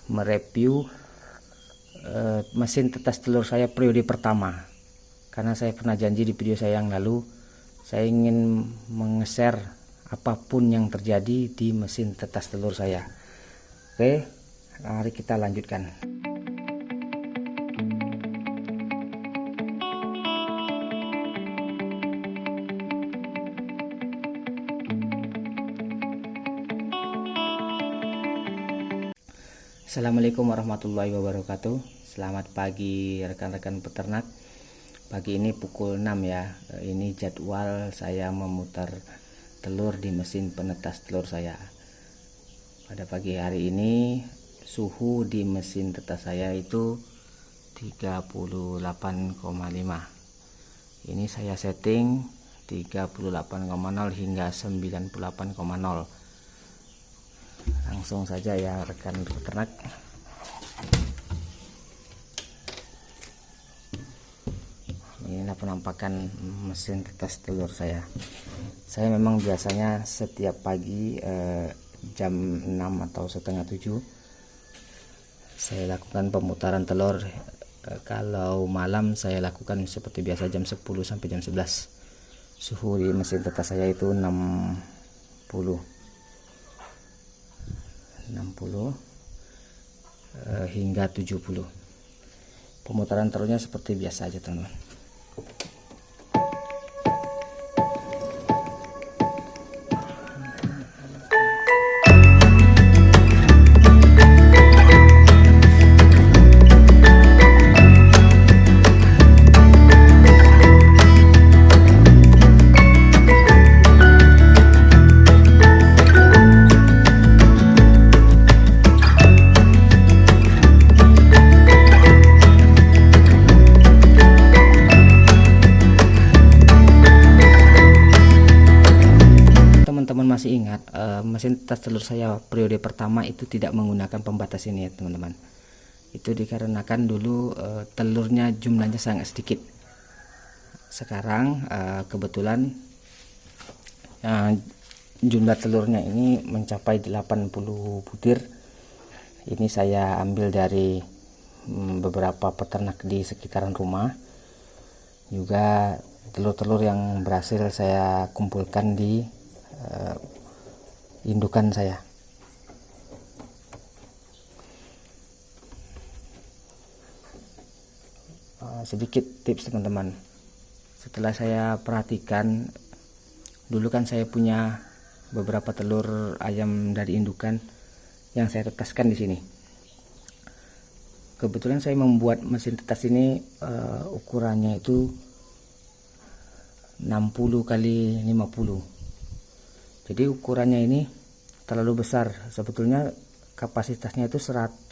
mereview mesin tetes telur saya periode pertama, karena saya pernah janji di video saya yang lalu saya ingin meng-share apapun yang terjadi di mesin tetes telur saya. Oke, mari kita lanjutkan. Assalamualaikum warahmatullahi wabarakatuh. Selamat pagi rekan-rekan peternak. Pagi ini pukul 6 ya. Ini jadwal saya memutar telur di mesin penetas telur saya. Pada pagi hari ini suhu di mesin tetas saya itu 38,5. Ini saya setting 38,0 hingga 98,0. Langsung saja ya rekan peternak. Inilah penampakan mesin tetes telur saya. Saya memang biasanya setiap pagi jam 6 atau setengah 7 saya lakukan pemutaran telur. Kalau malam saya lakukan seperti biasa jam 10 sampai jam 11. Suhu di mesin tetes saya itu 60 hingga 70. Pemutaran telurnya seperti biasa aja teman-teman. Masih ingat mesin tetes telur saya periode pertama itu tidak menggunakan pembatas ini ya teman-teman. Itu dikarenakan dulu telurnya jumlahnya sangat sedikit. Sekarang kebetulan jumlah telurnya ini mencapai 80 butir. Ini saya ambil dari beberapa peternak di sekitaran rumah. Juga telur-telur yang berhasil saya kumpulkan di indukan saya. Sedikit tips teman-teman. Setelah saya perhatikan, dulu kan saya punya beberapa telur ayam dari indukan yang saya tetaskan di sini. Kebetulan saya membuat mesin tetas ini ukurannya itu 60 kali 50. Jadi ukurannya ini terlalu besar. Sebetulnya kapasitasnya itu 120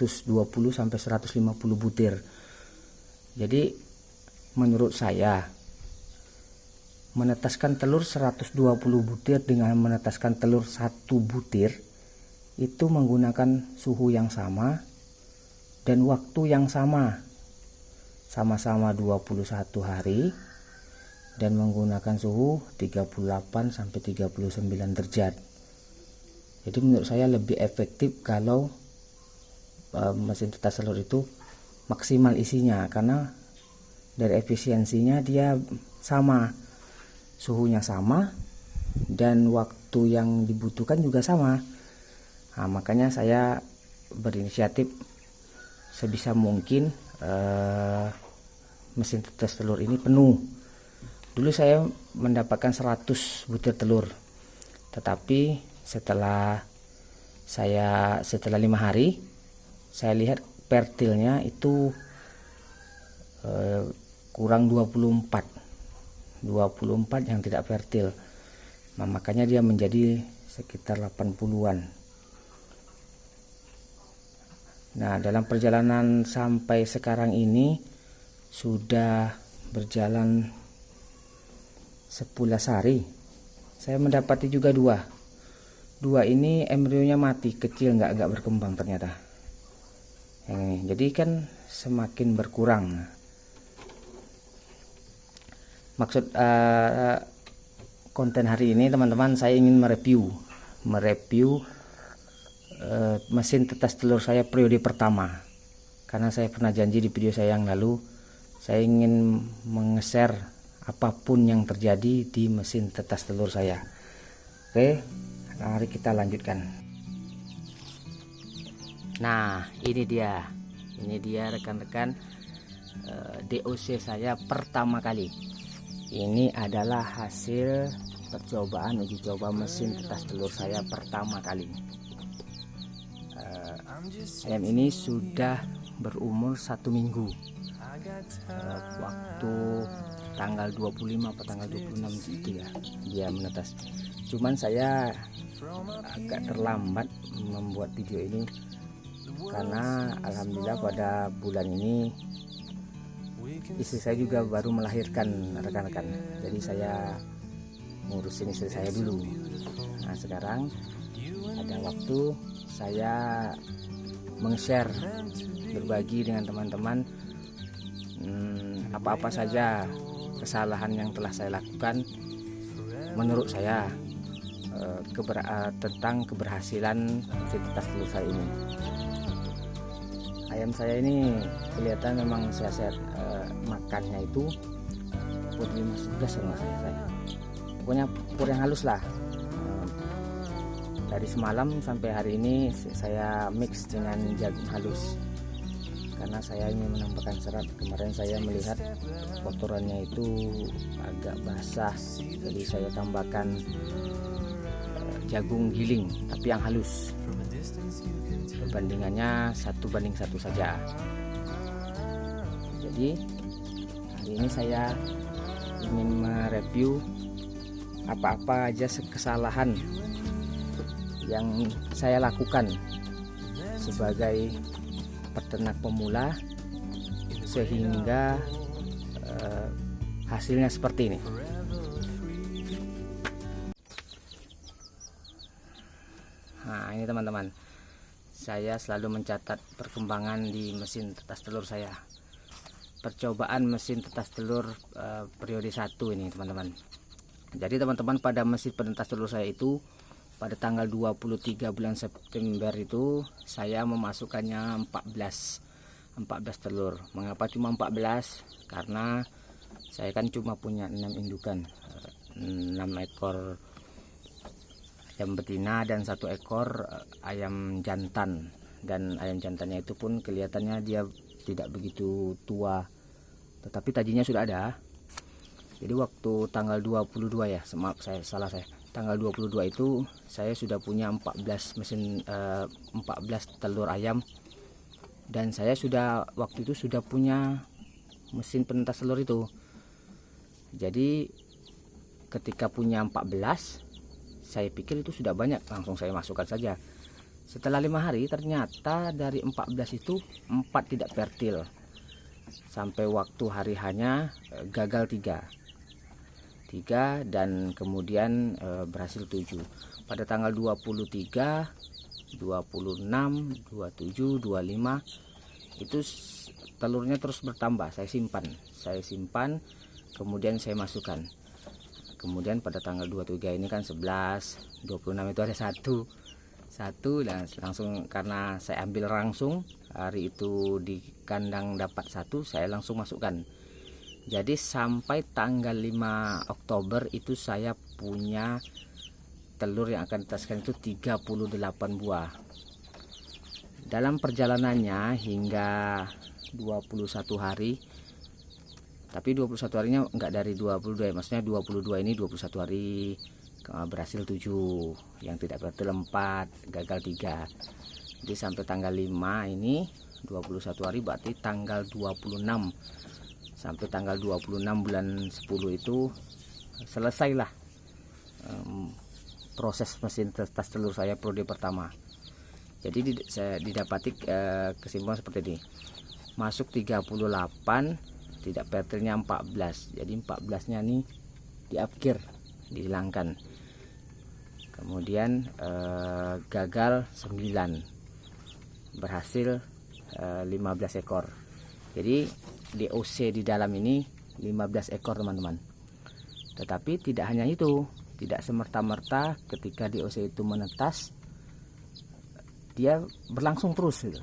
sampai 150 butir. Jadi menurut saya menetaskan telur 120 butir dengan menetaskan telur 1 butir itu menggunakan suhu yang sama dan waktu yang sama. Sama-sama 21 hari. Dan menggunakan suhu 38 sampai 39 derajat. Jadi menurut saya lebih efektif kalau mesin tetes telur itu maksimal isinya, karena dari efisiensinya dia sama, suhunya sama dan waktu yang dibutuhkan juga sama. Nah, makanya saya berinisiatif sebisa mungkin mesin tetes telur ini penuh. Dulu saya mendapatkan 100 butir telur, tetapi setelah 5 hari saya lihat pertilnya itu kurang 24 yang tidak pertil. Nah, makanya dia menjadi sekitar 80-an. Nah, dalam perjalanan sampai sekarang ini sudah berjalan 11 hari, saya mendapati juga dua ini embrionya mati, kecil, nggak berkembang ternyata yang ini. Jadi kan semakin berkurang. Maksud konten hari ini teman-teman, saya ingin mereview mesin tetas telur saya periode pertama, karena saya pernah janji di video saya yang lalu, saya ingin meng-share apapun yang terjadi di mesin tetas telur saya. Oke, mari kita lanjutkan. Nah, ini dia rekan-rekan, DOC saya pertama kali. Ini adalah hasil percobaan uji coba mesin tetas telur saya pertama kali. Ayam ini sudah berumur 1 minggu. Waktu tanggal 25 atau tanggal 26 itu ya dia menetas. Cuman saya agak terlambat membuat video ini karena alhamdulillah pada bulan ini istri saya juga baru melahirkan, rekan-rekan. Jadi saya ngurusin istri saya dulu. Nah, sekarang ada waktu saya meng-share, berbagi dengan teman-teman apa-apa saja kesalahan yang telah saya lakukan menurut saya tentang keberhasilan mesin tetas telur saya ini. Ayam saya ini kelihatan memang sehat-sehat, makannya itu pur 511 sama saya. Pokoknya pur yang halus lah. Dari semalam sampai hari ini saya mix dengan jagung halus karena saya ingin menambahkan serat. Kemarin saya melihat kotorannya itu agak basah, jadi saya tambahkan jagung giling tapi yang halus. Perbandingannya 1:1 saja. Jadi hari ini saya ingin mereview apa-apa aja kesalahan yang saya lakukan sebagai peternak pemula sehingga hasilnya seperti ini. Nah, ini teman-teman, saya selalu mencatat perkembangan di mesin tetas telur saya. Percobaan mesin tetas telur periode 1 ini teman-teman. Jadi teman-teman, pada mesin penetas telur saya itu pada tanggal 23 bulan September itu saya memasukkannya 14 telur. Mengapa cuma 14? Karena saya kan cuma punya 6 indukan, 6 ekor ayam betina dan 1 ekor ayam jantan. Dan ayam jantannya itu pun kelihatannya dia tidak begitu tua, tetapi tajinya sudah ada. Jadi waktu tanggal 22 ya, maaf saya tanggal 22 itu saya sudah punya 14 telur ayam, dan saya sudah waktu itu sudah punya mesin penetas telur itu. Jadi ketika punya 14, saya pikir itu sudah banyak, langsung saya masukkan saja. Setelah 5 hari ternyata dari 14 itu 4 tidak fertil, sampai waktu hari hanya gagal 3 dan kemudian berhasil 7 pada tanggal 23, 26, 27, 25 itu telurnya terus bertambah. Saya simpan, kemudian saya masukkan. Kemudian pada tanggal 23 ini kan 11, 26 itu ada satu dan langsung, karena saya ambil langsung hari itu di kandang dapat 1, saya langsung masukkan. Jadi sampai tanggal 5 Oktober itu saya punya telur yang akan ditetaskan itu 38 buah. Dalam perjalanannya hingga 21 hari, tapi 21 harinya enggak dari 22 ya, maksudnya 22 ini 21 hari berhasil 7, yang tidak fertil 4, gagal 3. Jadi sampai tanggal 5 ini 21 hari, berarti tanggal 26 sampai tanggal 26 bulan 10 itu selesailah proses mesin tetas telur saya periode pertama. Jadi saya didapati kesimpulan seperti ini. Masuk 38, tidak fertilnya 14. Jadi 14-nya nih diakhir, dihilangkan. Kemudian gagal 9, berhasil 15 ekor. Jadi DOC di dalam ini 15 ekor teman-teman. Tetapi tidak hanya itu, tidak semerta-merta ketika DOC itu menetas dia berlangsung terus gitu.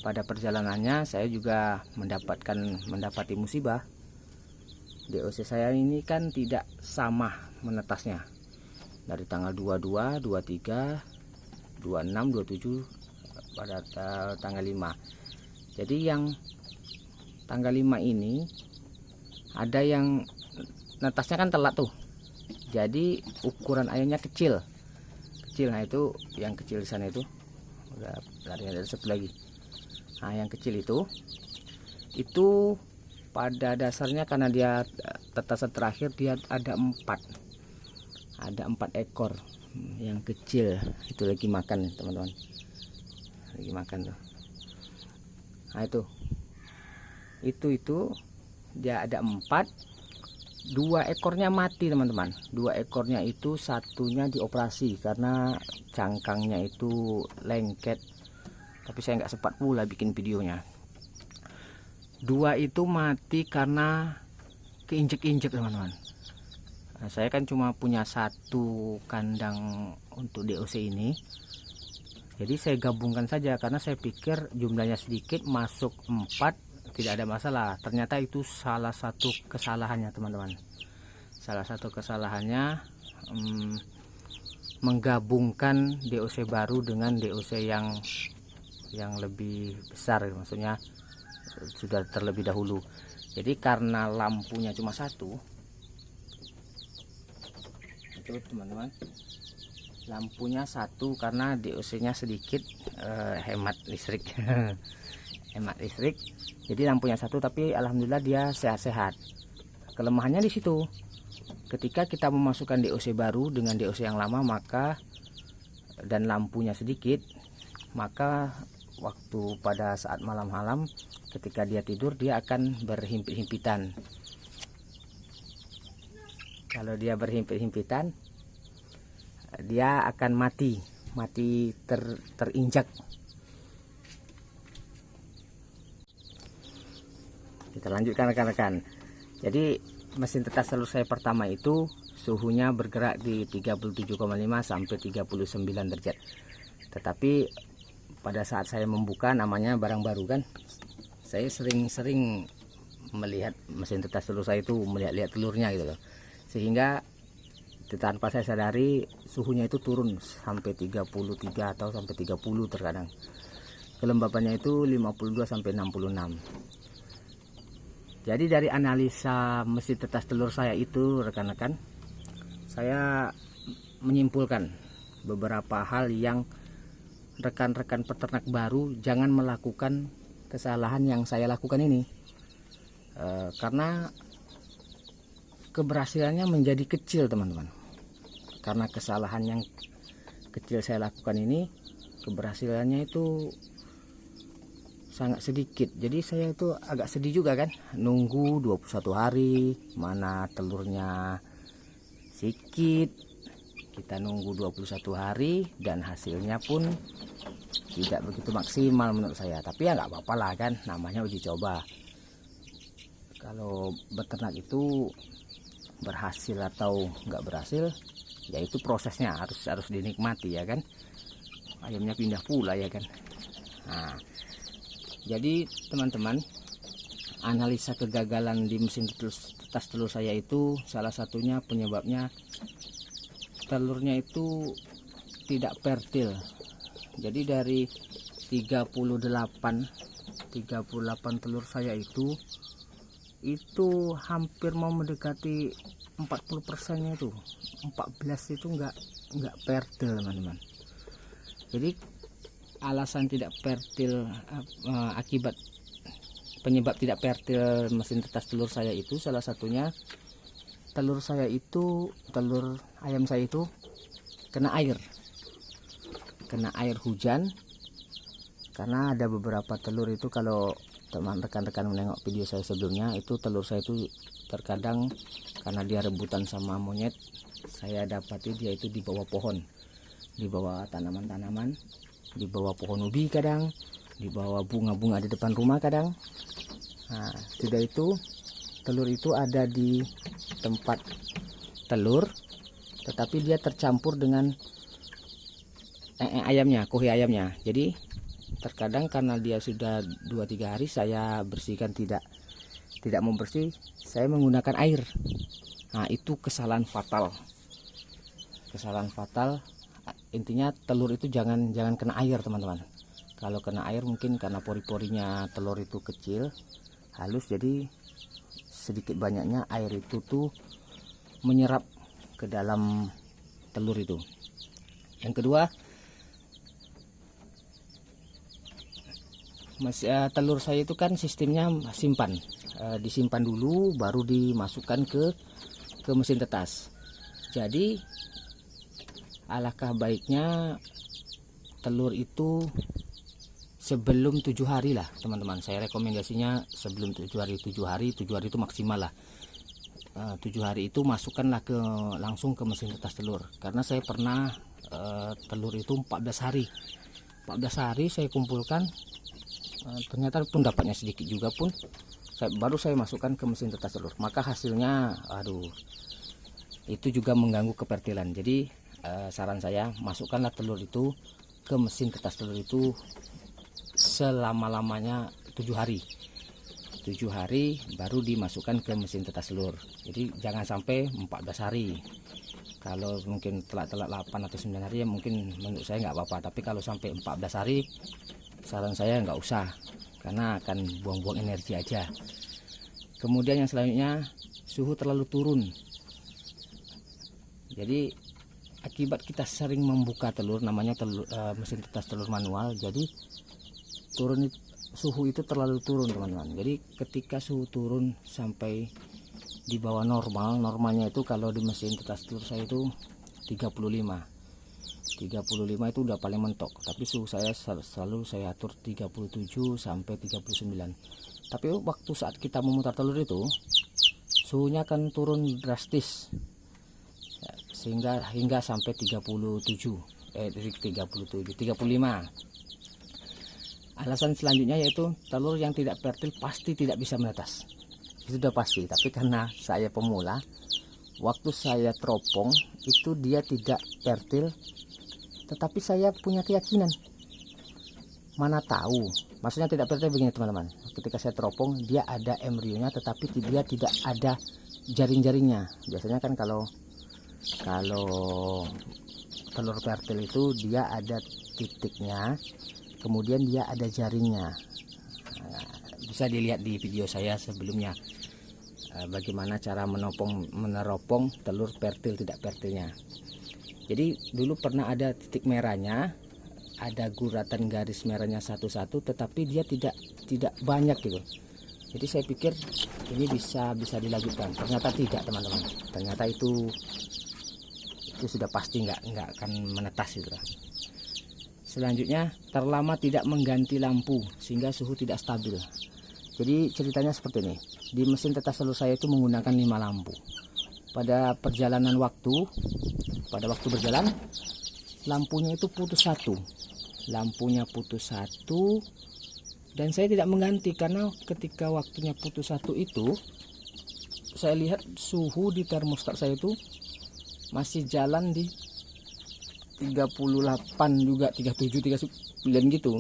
Pada perjalanannya saya juga mendapati musibah. DOC saya ini kan tidak sama menetasnya. Dari tanggal 22, 23, 26, 27 pada tanggal 5. Jadi yang tanggal 5 ini ada yang netasnya kan telat tuh. Jadi ukuran airnya kecil. Nah itu yang kecil di sana itu udah lari ada satu lagi. Nah yang kecil itu pada dasarnya karena dia tetasan terakhir dia ada 4 ekor yang kecil itu lagi makan teman-teman, lagi makan tuh. Nah itu dia ada 4. 2 ekornya mati teman-teman. 2 ekornya itu satunya dioperasi karena cangkangnya itu lengket, tapi saya nggak sempat pula bikin videonya. 2 itu mati karena keinjek-injek teman-teman. Nah, saya kan cuma punya 1 kandang untuk DOC ini, jadi saya gabungkan saja karena saya pikir jumlahnya sedikit, masuk 4 tidak ada masalah. Ternyata itu salah satu kesalahannya teman-teman. Salah satu kesalahannya menggabungkan DOC baru dengan DOC yang lebih besar, maksudnya sudah terlebih dahulu. Jadi karena lampunya cuma 1 itu teman-teman, lampunya 1 karena DOC nya sedikit hemat listrik hemat listrik, jadi lampunya 1 tapi alhamdulillah dia sehat-sehat. Kelemahannya di situ, ketika kita memasukkan DOC baru dengan DOC yang lama dan lampunya sedikit, maka waktu pada saat malam-malam ketika dia tidur dia akan berhimpit-himpitan. Kalau dia berhimpit-himpitan dia akan mati terinjak. Kita lanjutkan rekan-rekan. Jadi mesin tetas telur saya pertama itu suhunya bergerak di 37,5 sampai 39 derajat. Tetapi pada saat saya membuka, namanya barang baru kan, saya sering melihat mesin tetas telur saya itu, melihat telurnya gitu loh. Sehingga tanpa saya sadari suhunya itu turun sampai 33 atau sampai 30 terkadang. Kelembabannya itu 52 sampai 66. Jadi dari analisa mesin tetas telur saya itu rekan-rekan, saya menyimpulkan beberapa hal yang rekan-rekan peternak baru jangan melakukan kesalahan yang saya lakukan ini, karena keberhasilannya menjadi kecil teman-teman. Karena kesalahan yang kecil saya lakukan ini, keberhasilannya itu sangat sedikit. Jadi saya itu agak sedih juga kan, nunggu 21 hari, mana telurnya sedikit, kita nunggu 21 hari dan hasilnya pun tidak begitu maksimal menurut saya. Tapi ya nggak apa-apa lah kan, namanya uji coba. Kalau beternak itu berhasil atau nggak berhasil, yaitu prosesnya harus dinikmati ya kan. Ayamnya pindah pula ya kan. Nah, jadi teman-teman, analisa kegagalan di mesin tetas telur saya itu salah satunya penyebabnya telurnya itu tidak fertil. Jadi dari 38 telur saya itu hampir mau mendekati 40%-nya itu, 14 itu enggak fertil teman-teman. Jadi alasan tidak fertil, akibat penyebab tidak fertil mesin tetas telur saya itu salah satunya telur ayam saya itu kena air hujan. Karena ada beberapa telur itu, kalau teman rekan-rekan menengok video saya sebelumnya, itu telur saya itu terkadang karena dia rebutan sama monyet, saya dapati dia itu di bawah pohon, di bawah tanaman-tanaman, di bawah pohon ubi kadang, di bawah bunga-bunga di depan rumah kadang. Nah, sudah itu telur itu ada di tempat telur, tetapi dia tercampur dengan ayamnya, kuhi ayamnya. Jadi terkadang karena dia sudah 2-3 hari saya bersihkan tidak membersih, saya menggunakan air. Nah, itu kesalahan fatal. Intinya telur itu jangan kena air, teman-teman. Kalau kena air mungkin karena pori-porinya telur itu kecil, halus, jadi sedikit banyaknya air itu tuh menyerap ke dalam telur itu. Yang kedua, telur saya itu kan sistemnya simpan, disimpan dulu baru dimasukkan ke mesin tetas. Jadi alangkah baiknya telur itu sebelum 7 hari lah, teman-teman. Saya rekomendasinya sebelum 7 hari. 7 hari itu maksimal lah. 7 hari itu masukkanlah langsung ke mesin tetas telur. Karena saya pernah telur itu 14 hari saya kumpulkan, ternyata pun dapatnya sedikit juga pun, baru saya masukkan ke mesin tetas telur. Maka hasilnya aduh, itu juga mengganggu kepertilan. Jadi saran saya, masukkanlah telur itu ke mesin tetas telur itu selama-lamanya 7 hari. 7 hari baru dimasukkan ke mesin tetas telur. Jadi jangan sampai 14 hari. Kalau mungkin telat-telat 8 atau 9 hari ya mungkin menurut saya nggak apa-apa. Tapi kalau sampai 14 hari, saran saya nggak usah, karena akan buang-buang energi aja. Kemudian yang selanjutnya, suhu terlalu turun. Jadi akibat kita sering membuka telur, namanya mesin tetas telur manual, jadi suhu itu terlalu turun, teman-teman. Jadi ketika suhu turun sampai di bawah normalnya itu kalau di mesin tetas telur saya itu 35 itu udah paling mentok. Tapi suhu saya selalu saya atur 37 sampai 39. Tapi waktu saat kita memutar telur itu suhunya akan turun drastis, sehingga hingga sampai 35. Alasan selanjutnya yaitu telur yang tidak fertil pasti tidak bisa menetas. Itu sudah pasti. Tapi karena saya pemula, waktu saya teropong itu dia tidak fertil, tetapi saya punya keyakinan. Mana tahu, maksudnya tidak fertil begini, teman-teman. Ketika saya teropong, dia ada embrionya, tetapi dia tidak ada jaring-jaringnya. Biasanya kan kalau telur fertil itu dia ada titiknya, kemudian dia ada jaringnya. Nah, bisa dilihat di video saya sebelumnya, bagaimana cara meneropong telur fertil tidak fertilnya. Jadi dulu pernah ada titik merahnya, ada guratan garis merahnya satu-satu, tetapi dia tidak banyak gitu. Jadi saya pikir ini bisa dilanjutkan. Ternyata tidak, teman-teman. Ternyata itu sudah pasti nggak akan menetas gitu. Selanjutnya, terlama tidak mengganti lampu sehingga suhu tidak stabil. Jadi ceritanya seperti ini. Di mesin tetas telur saya itu menggunakan 5 lampu. Pada waktu berjalan, lampunya itu putus satu. Dan saya tidak mengganti karena ketika waktunya putus satu itu, saya lihat suhu di termostat saya itu masih jalan di 38 juga, 37, 39 gitu.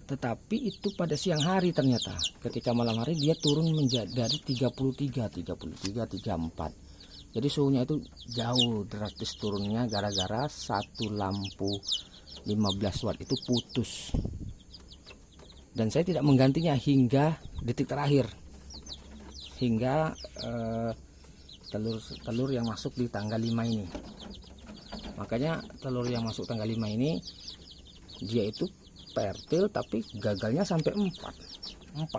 Tetapi itu pada siang hari, ternyata ketika malam hari dia turun menjadi dari 33, 34. Jadi suhunya itu jauh drastis turunnya gara-gara satu lampu 15 watt itu putus. Dan saya tidak menggantinya hingga detik terakhir. Hingga telur yang masuk di tanggal 5 ini. Makanya telur yang masuk tanggal 5 ini dia itu fertil, tapi gagalnya sampai 4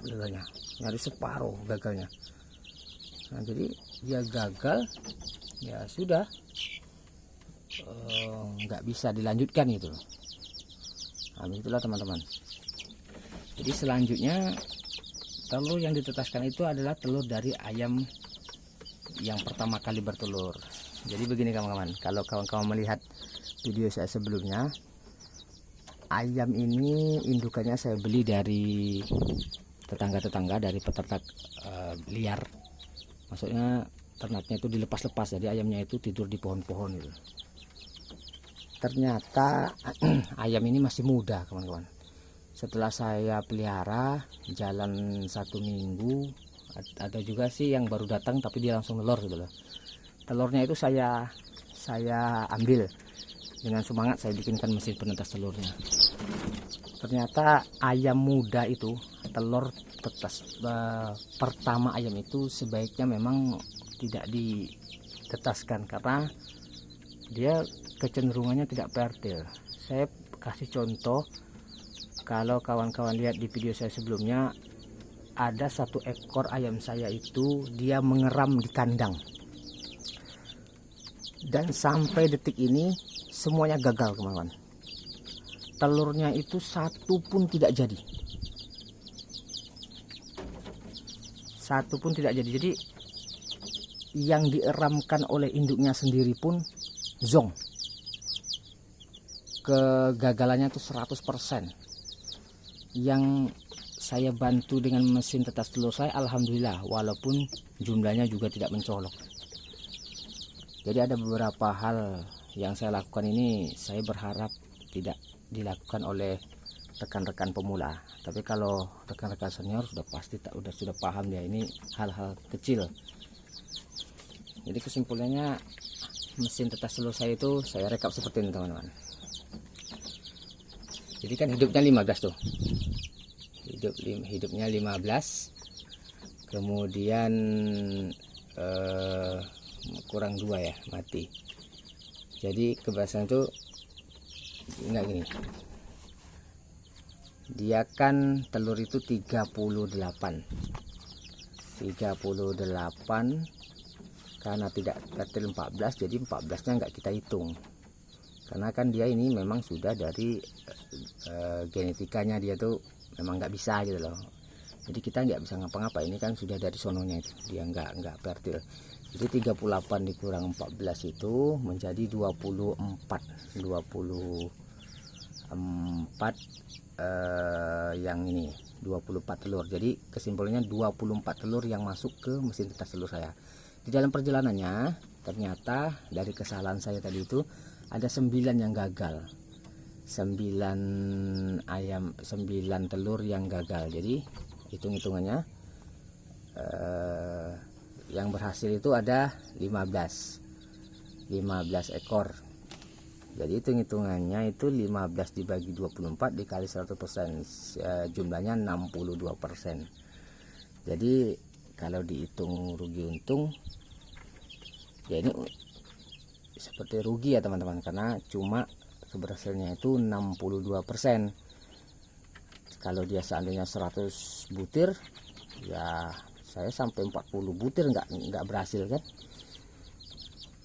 gagalnya, nyaris separuh gagalnya. Nah, jadi dia gagal, ya sudah, nggak bisa dilanjutkan gitu. Nah, itulah teman-teman. Jadi selanjutnya telur yang ditetaskan itu adalah telur dari ayam yang pertama kali bertelur. Jadi begini kawan-kawan, kalau kawan-kawan melihat video saya sebelumnya, ayam ini indukannya saya beli dari tetangga-tetangga, dari peternak liar. Maksudnya ternaknya itu dilepas-lepas, jadi ayamnya itu tidur di pohon-pohon gitu. Ternyata ayam ini masih muda kawan-kawan. Setelah saya pelihara jalan 1 minggu, ada juga sih yang baru datang tapi dia langsung telur gitu loh. Telurnya itu saya ambil dengan semangat, saya bikinkan mesin penetas telurnya. Ternyata ayam muda itu telur tetas pertama ayam itu sebaiknya memang tidak ditetaskan karena dia kecenderungannya tidak fertil. Saya kasih contoh, kalau kawan-kawan lihat di video saya sebelumnya, ada 1 ekor ayam saya itu dia mengeram di kandang, dan sampai detik ini semuanya gagal kawan-kawan. Telurnya itu 1 pun tidak jadi, 1 pun tidak jadi. Jadi yang dieramkan oleh induknya sendiri pun zong. Kegagalannya itu 100%. Yang saya bantu dengan mesin tetas telur saya, alhamdulillah, walaupun jumlahnya juga tidak mencolok. Jadi ada beberapa hal yang saya lakukan ini, saya berharap tidak dilakukan oleh rekan-rekan pemula. Tapi kalau rekan-rekan senior sudah pasti sudah paham ya, ini hal-hal kecil. Jadi kesimpulannya, mesin tetas telur saya itu saya rekap seperti ini teman-teman. Jadi kan hidupnya 15 tuh, hidupnya 15, kemudian kurang 2 ya mati. Jadi kebiasaan itu enggak gini, dia kan telur itu 38 karena tidak fertil 14, jadi 14 nya enggak kita hitung karena kan dia ini memang sudah dari genetikanya, dia tuh memang nggak bisa gitu loh. Jadi kita nggak bisa ngapa-ngapa, ini kan sudah dari sononya itu dia nggak fertil. Jadi 38 dikurang 14 itu menjadi 24 yang ini 24 telur. Jadi kesimpulannya 24 telur yang masuk ke mesin tetas telur saya. Di dalam perjalanannya ternyata dari kesalahan saya tadi itu ada 9 yang gagal, 9 telur yang gagal. Jadi hitung-hitungannya yang berhasil itu ada 15 ekor. Jadi hitung-hitungannya itu 15 dibagi 24 dikali 100%, jumlahnya 62%. Jadi kalau dihitung rugi untung ya ini seperti rugi ya teman-teman, karena cuma keberhasilannya itu 62%. Kalau dia seandainya 100 butir ya saya sampai 40 butir nggak berhasil kan.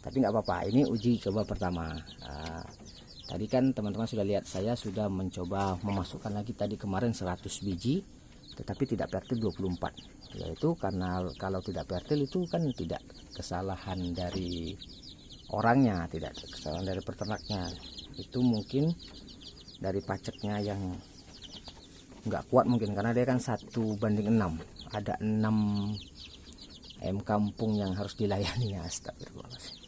Tapi nggak apa-apa, ini uji coba pertama. Tadi kan teman-teman sudah lihat saya sudah mencoba memasukkan lagi tadi kemarin 100 biji, tetapi tidak fertil 24. Yaitu karena kalau tidak fertil itu kan tidak kesalahan dari orangnya, tidak kesalahan dari peternaknya, itu mungkin dari paceknya yang nggak kuat mungkin, karena dia kan 1:6, ada 6 ayam kampung yang harus dilayani. Astagfirullahaladzim.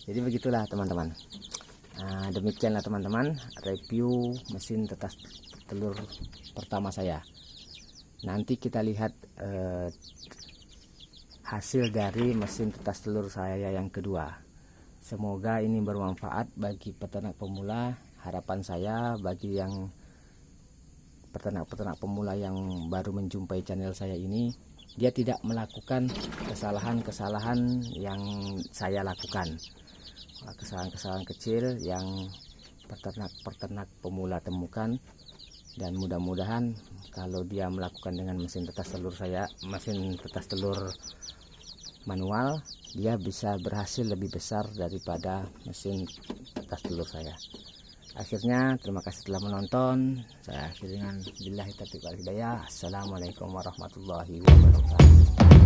Jadi begitulah teman-teman. Demikianlah teman-teman review mesin tetas telur pertama saya. Nanti kita lihat hasil dari mesin tetas telur saya yang kedua. Semoga ini bermanfaat bagi peternak pemula. Harapan saya bagi yang peternak-peternak pemula yang baru menjumpai channel saya ini, dia tidak melakukan kesalahan-kesalahan yang saya lakukan, kesalahan-kesalahan kecil yang peternak-peternak pemula temukan. Dan mudah-mudahan kalau dia melakukan dengan mesin tetas telur saya, mesin tetas telur manual, dia bisa berhasil lebih besar daripada mesin tetas telur saya. Akhirnya terima kasih telah menonton. Saya akhiri dengan billahi taufiq wal hidayah. Assalamualaikum warahmatullahi wabarakatuh.